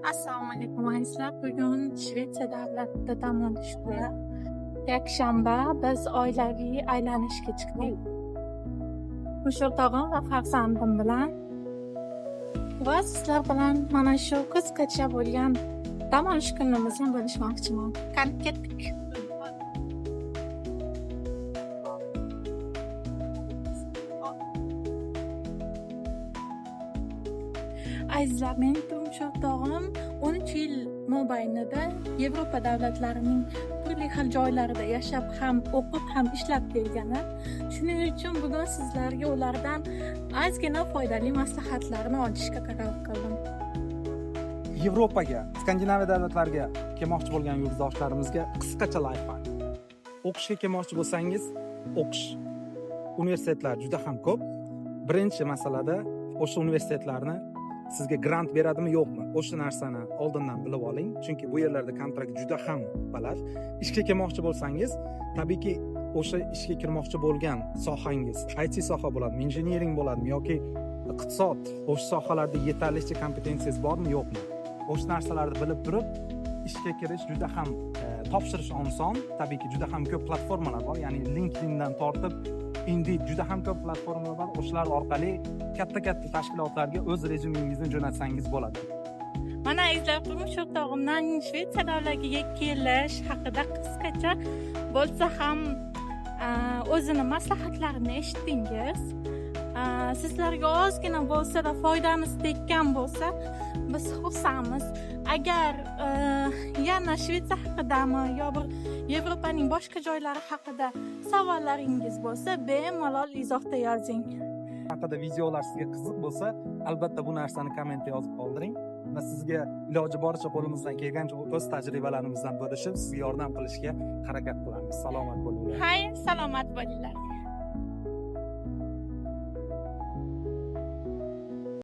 Assalomu alaykum azizlar. Bugun Shvetsiya davlatida dam olish kuni. Yakshanba biz oilaviy aylanishga chiqdik. O'rtog'im va farzandim bilan va sizlar bilan mana shu qisqacha bo'lgan dam olish kunimizni bo'lishmoqchiman. Qani ketdik. Azizlar, mening turmush o'rtog'im 13 yil mobaynida Yevropa davlatlarining turli xil joylarida yashab, ham o'qib, ham ishlab kelgani. Shuning uchun bugun sizlarga ulardan ozgina foydali maslahatlarni olishga qaror qildim. Yevropaga, Skandinaviya davlatlariga kelmoqchi bo'lgan yurtdoshlarimizga qisqacha lifehack. O'qishga kelmoqchi bo'lsangiz, o'qish. Universitetlar juda ham ko'p. Birinchi masalada o'sha universitetlarni sizga grant beradimi yo'qmi? O'sha narsani oldindan bilib oling, chunki bu yerlarda kontrakt juda ham baland. Ishga kelmoqchi bo'lsangiz, tabiiyki o'sha ishga kirmoqchi bo'lgan sohangiz, IT soha bo'ladimi, injiniring bo'ladimi yoki iqtisod, o'sha sohalarda yetarlicha kompetensiyangiz bormi, yo'qmi? O'sha narsalarni bilib turib, ishga kirish juda ham topshirish oson. Tabiiyki juda ham ko'p platformalar bor, ya'ni LinkedIndan tortib Indeed juda ham ko'p platformalar bor. O'shalar orqali katta tashkilotlarga o'z rezyumengizni jo'natsangiz bo'ladi. Mana azizlar, turmush o'rtog'imdan Shvetsiya davlatiga kelish haqida qisqacha bo'lsa ham o'zini maslahatlarini eshitdingiz. Sizlarga ozgina bo'lsa-da foydamiz tekkan bo'lsa, biz xursandmiz. Agar yana Shvetsiya haqidami yo bir Yevropaning boshqa joylari haqida savollaringiz bo'lsa, bemalol izohda yozing. Haqida videolar sizga qiziq bo'lsa, albatta bu narsani kommentga yozib qoldiring va sizga iloji boricha qo'limizdan kelgancha o'z tajribalarimizdan bo'lishib, sizga yordam qilishga harakat qilamiz. Salomat bo'linglar. Hay, salomat bo'linglar.